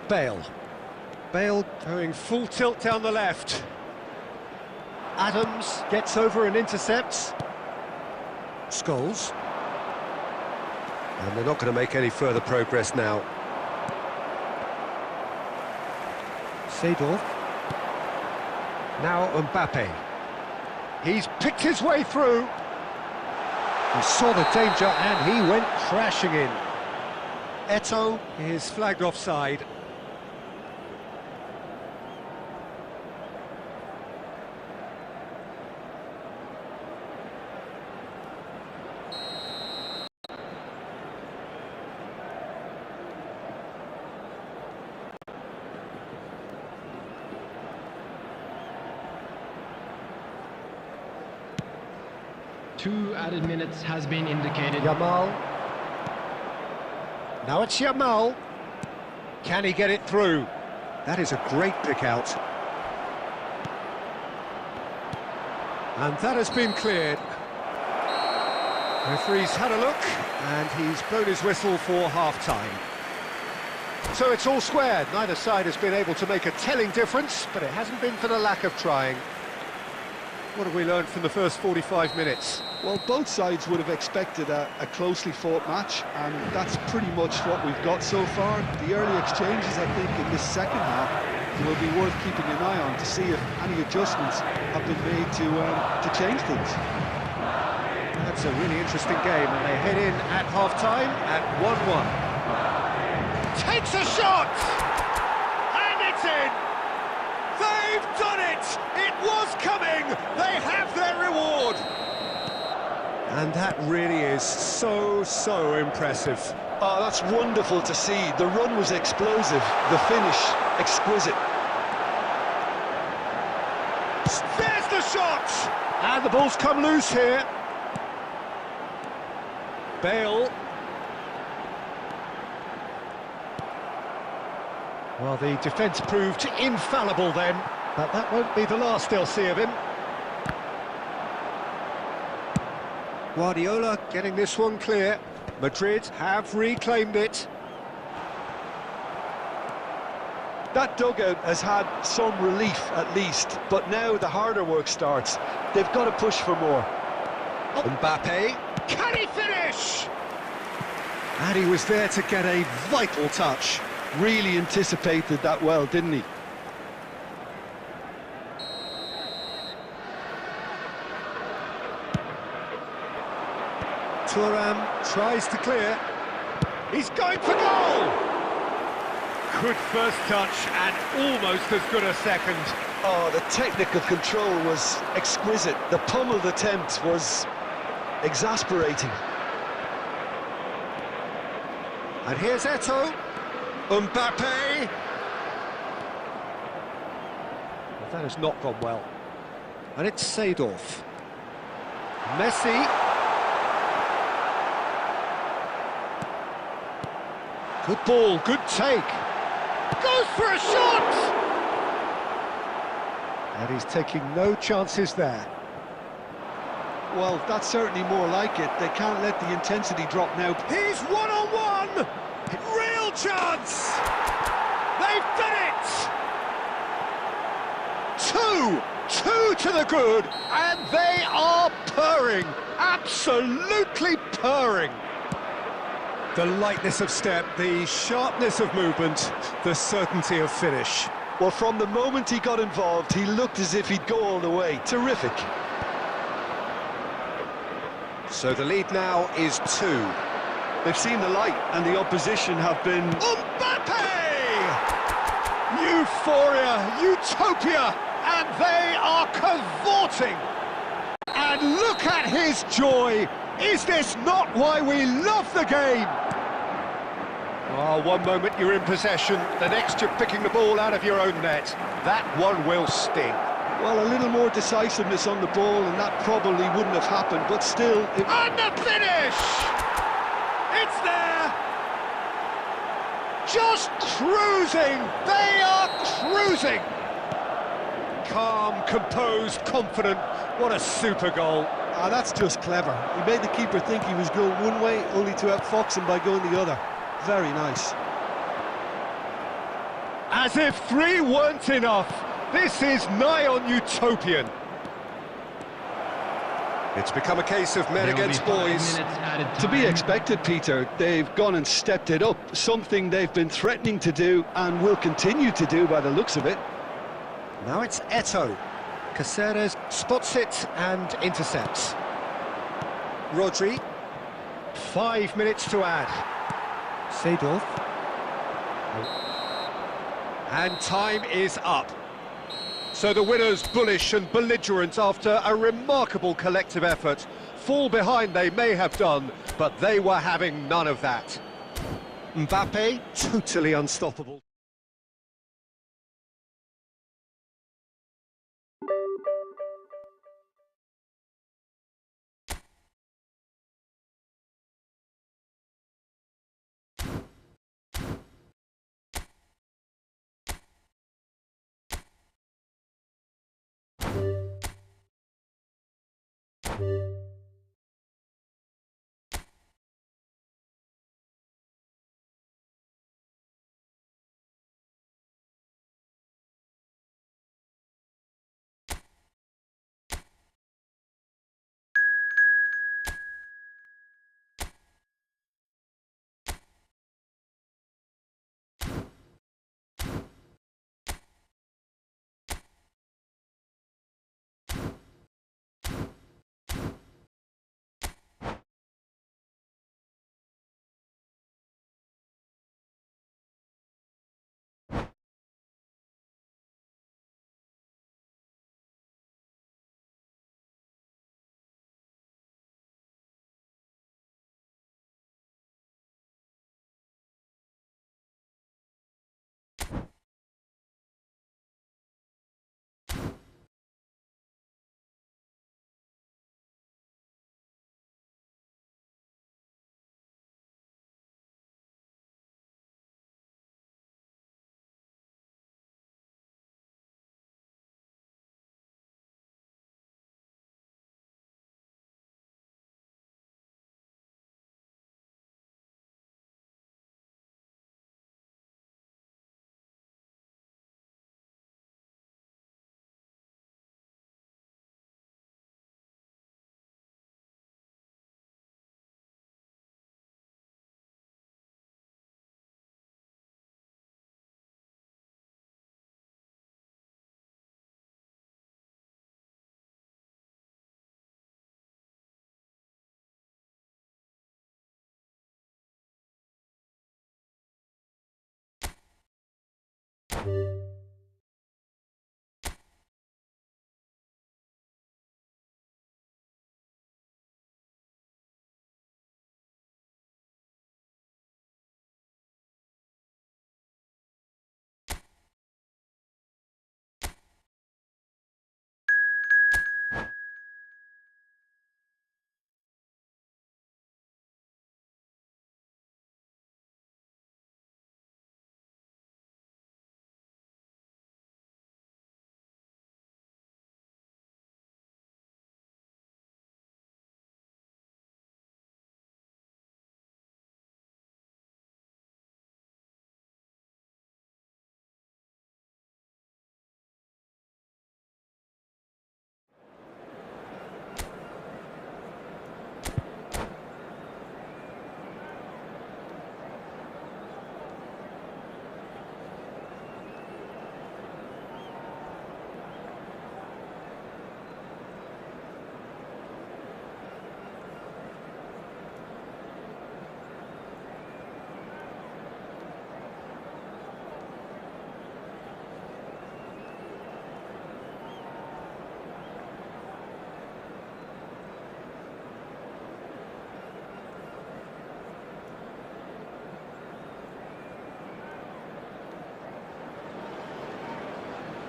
Bale. Bale going full tilt down the left. Adams gets over and intercepts. Scholes. And they're not going to make any further progress now. Seedorf. Now Mbappe. He's picked his way through. He saw the danger and he went crashing in. Eto'o is flagged offside. Two added minutes has been indicated. Yamal. Now it's Yamal. Can he get it through? That is a great pick out. And that has been cleared. Referee's had a look, and he's blown his whistle for half-time. So it's all square. Neither side has been able to make a telling difference, but it hasn't been for the lack of trying. What have we learned from the first 45 minutes? Well, both sides would have expected a closely fought match, and that's pretty much what we've got so far. The early exchanges, I think, in this second half will be worth keeping an eye on to see if any adjustments have been made to change things. That's a really interesting game, and they head in at half-time at 1-1. Takes a shot! And it's in! They've done it! It was coming! They have their reward! And that really is so impressive. Oh, that's wonderful to see. The run was explosive, the finish exquisite. There's the shot! And the ball's come loose here. Bale. Well, the defence proved infallible then, but that won't be the last they'll see of him. Guardiola getting this one clear. Madrid have reclaimed it. That dugout has had some relief at least, but now the harder work starts. They've got to push for more. Mbappe, can he finish? And he was there to get a vital touch. Really anticipated that well, didn't he? Thuram tries to clear. He's going for goal! Good first touch and almost as good a second. Oh, the technical control was exquisite. The pummeled attempt was exasperating. And here's Eto'o. Mbappe. Well, that has not gone well. And it's Seedorf. Messi. Good ball, good take. Goes for a shot! And he's taking no chances there. Well, that's certainly more like it. They can't let the intensity drop now. He's one-on-one! Real chance! They've done it! Two to the good, and they are purring. Absolutely purring. The lightness of step, the sharpness of movement, the certainty of finish. Well, from the moment he got involved, he looked as if he'd go all the way. Terrific. So the lead now is 2. They've seen the light, and the opposition have been... Mbappe! Euphoria, utopia, and they are cavorting. And look at his joy. Is this not why we love the game? Oh, one moment you're in possession, the next you're picking the ball out of your own net. That one will sting. Well, a little more decisiveness on the ball, and that probably wouldn't have happened, but still... And the finish! It's there! Just cruising! They are cruising! Calm, composed, confident. What a super goal. Ah, that's just clever. He made the keeper think he was going one way, only to outfox him by going the other. Very nice. As if 3 weren't enough, this is nigh on utopian. It's become a case of men against boys. To be expected, Peter. They've gone and stepped it up, something they've been threatening to do and will continue to do by the looks of it. Now it's Eto'o. Caceres spots it and intercepts. Rodri. 5 minutes to add. Seedorf. And time is up. So the winners, bullish and belligerent after a remarkable collective effort. Fall behind they may have done, but they were having none of that. Mbappe, totally unstoppable.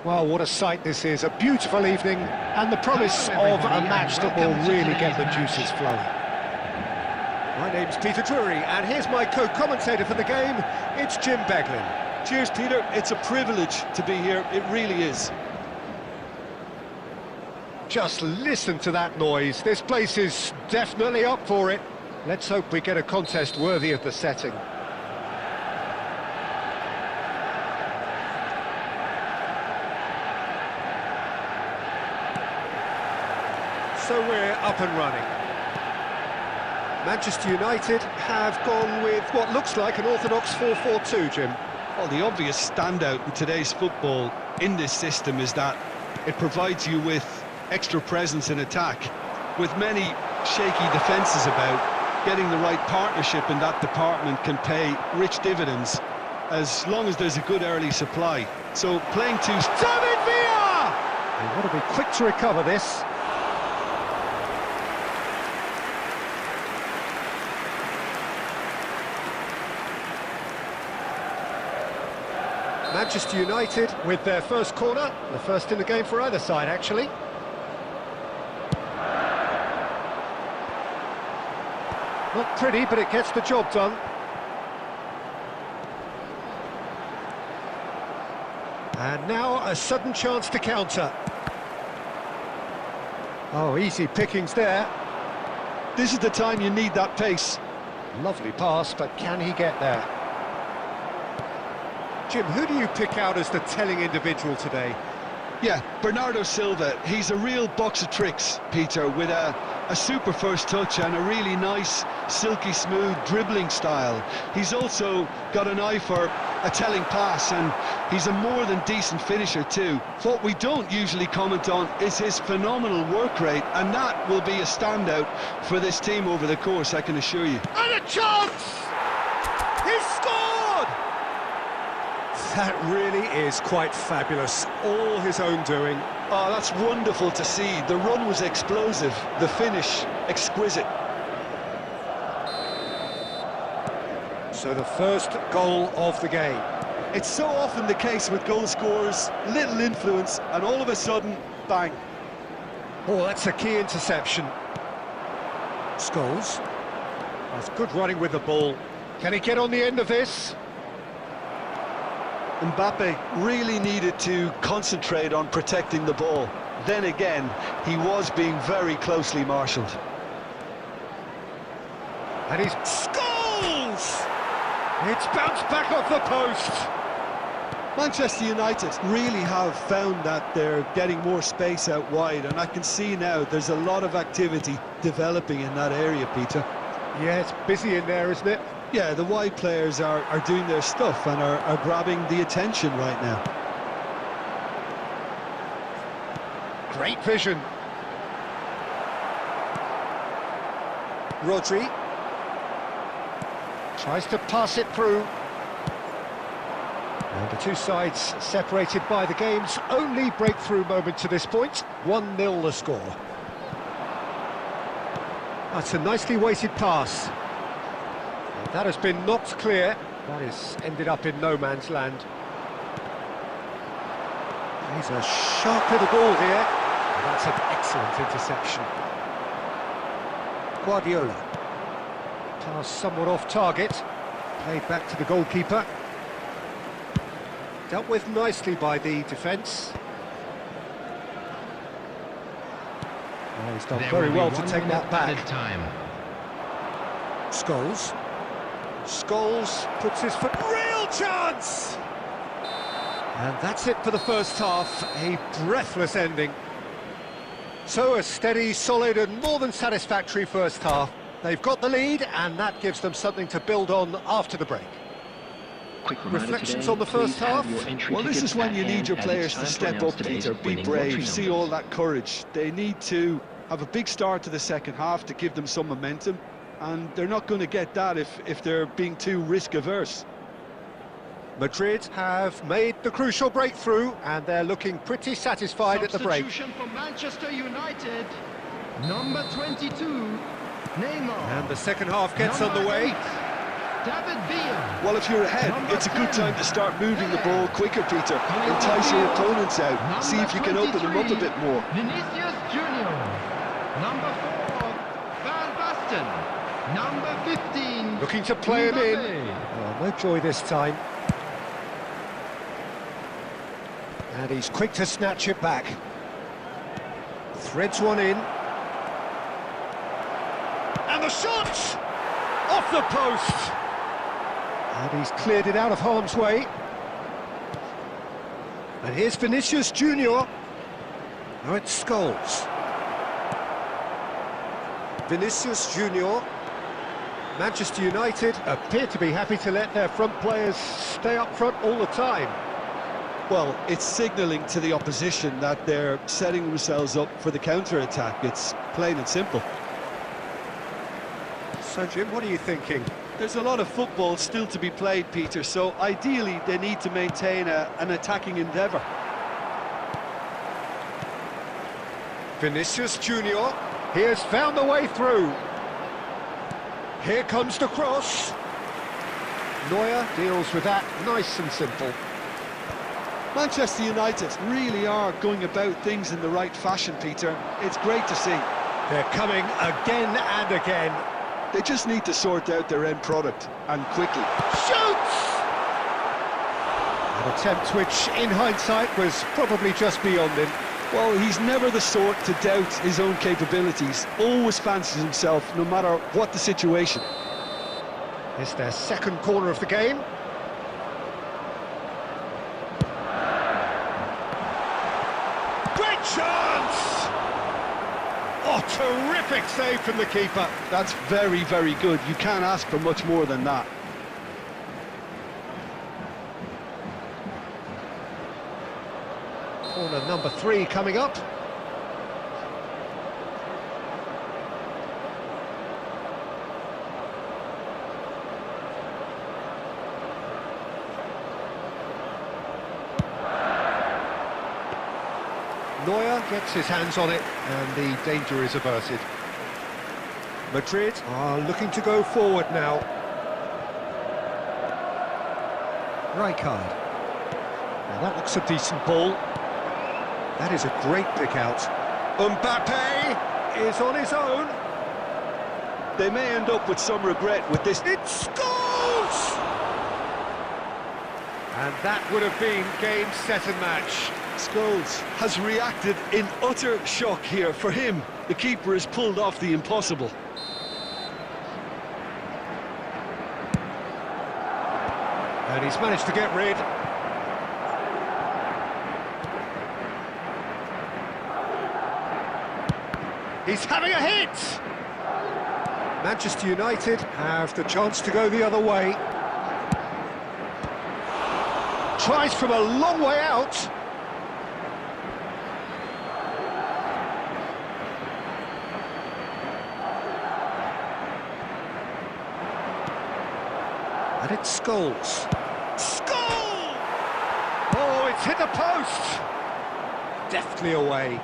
Well, what a sight this is. A beautiful evening and the promise of a match that will really get the juices flowing. My name's Peter Drury, and here's my co-commentator for the game. It's Jim Beglin. Cheers, Peter. It's a privilege to be here. It really is. Just listen to that noise. This place is definitely up for it. Let's hope we get a contest worthy of the setting. So we're up and running. Manchester United have gone with what looks like an orthodox 4-4-2, Jim. Well, the obvious standout in today's football in this system is that it provides you with extra presence in attack. With many shaky defences about, getting the right partnership in that department can pay rich dividends, as long as there's a good early supply. So playing two... David Villa! They want to be quick to recover this. Manchester United with their first corner, the first in the game for either side, actually. Not pretty, but it gets the job done. And now a sudden chance to counter. Oh, easy pickings there. This is the time you need that pace. Lovely pass, but can he get there? Jim, who do you pick out as the telling individual today? Yeah, Bernardo Silva. He's a real box of tricks, Peter, with a super first touch and a really nice, silky smooth dribbling style. He's also got an eye for a telling pass, and he's a more than decent finisher too. What we don't usually comment on is his phenomenal work rate, and that will be a standout for this team over the course, I can assure you. And a chance! He scored! That really is quite fabulous, all his own doing. Oh, that's wonderful to see. The run was explosive, the finish exquisite. So the first goal of the game. It's so often the case with goal scorers, little influence, and all of a sudden, bang. Oh, that's a key interception. Scholes. That's good running with the ball. Can he get on the end of this? Mbappe really needed to concentrate on protecting the ball. Then again, he was being very closely marshalled. And he's... Scholes! It's bounced back off the post. Manchester United really have found that they're getting more space out wide, and I can see now there's a lot of activity developing in that area, Peter. Yeah, it's busy in there, isn't it? Yeah, the wide players are doing their stuff and are grabbing the attention right now. Great vision. Rodri tries to pass it through. And the two sides separated by the game's only breakthrough moment to this point. 1-0 the score. That's a nicely weighted pass. And that has been knocked clear. That has ended up in no man's land. He's a sharp little ball here. And that's an excellent interception. Guardiola. Pass somewhat off target. Played back to the goalkeeper. Dealt with nicely by the defence. Oh, he's done very well to take that back. Scholes. Scholes puts his foot... Real chance! And that's it for the first half. A breathless ending. So a steady, solid and more than satisfactory first half. They've got the lead and that gives them something to build on after the break. Reflections on the first half? Well, this is when you need your players to step up, Peter, be brave, see all that courage. They need to have a big start to the second half to give them some momentum, and they're not going to get that if they're being too risk-averse. Madrid have made the crucial breakthrough, and they're looking pretty satisfied at the break. Substitution for Manchester United, number 22, Neymar. And the second half gets underway. Well, if you're ahead, it's a good time to start moving the ball quicker, Peter. Entice your opponents out. See if you can open them up a bit more. Vinicius Junior. Number 4, Van Basten. Number 15. Looking to play him in. Oh, no joy this time. And he's quick to snatch it back. Threads one in. And the shot! Off the post! And he's cleared it out of harm's way. And here's Vinicius Junior. Now it's Scholes. Vinicius Junior. Manchester United appear to be happy to let their front players stay up front all the time. Well, it's signalling to the opposition that they're setting themselves up for the counter-attack. It's plain and simple. So, Jim, what are you thinking? There's a lot of football still to be played, Peter, so ideally they need to maintain an attacking endeavour. Vinicius Junior, he has found the way through. Here comes the cross. Neuer deals with that nice and simple. Manchester United really are going about things in the right fashion, Peter. It's great to see. They're coming again and again. They just need to sort out their end product, and quickly. Shoots! An attempt which, in hindsight, was probably just beyond him. Well, he's never the sort to doubt his own capabilities. Always fancies himself, no matter what the situation. It's their second corner of the game. Great chance! Oh, terrific save from the keeper. That's very, very good. You can't ask for much more than that. Corner number 3 coming up. Neuer gets his hands on it, and the danger is averted. Madrid are looking to go forward now. Rijkaard. Now that looks a decent ball. That is a great pick out. Mbappe is on his own. They may end up with some regret with this. It scores! And that would have been game, set and match. Scholes has reacted in utter shock here. For him, the keeper has pulled off the impossible. And he's managed to get rid. He's having a hit! Manchester United have the chance to go the other way. Tries from a long way out. And it's Scholes. Scholes! hit the post! Deftly away.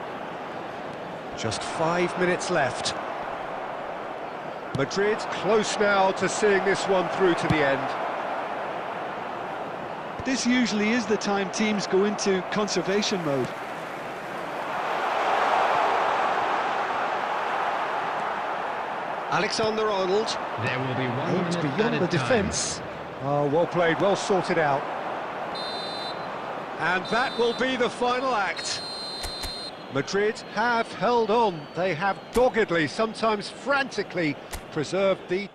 Just 5 minutes left. Madrid close now to seeing this one through to the end. This usually is the time teams go into conservation mode. Alexander-Arnold. There will be 1 Aimed minute beyond the added time. defence. Oh, well played, well sorted out. And that will be the final act. Madrid have held on. They have doggedly, sometimes frantically, preserved the...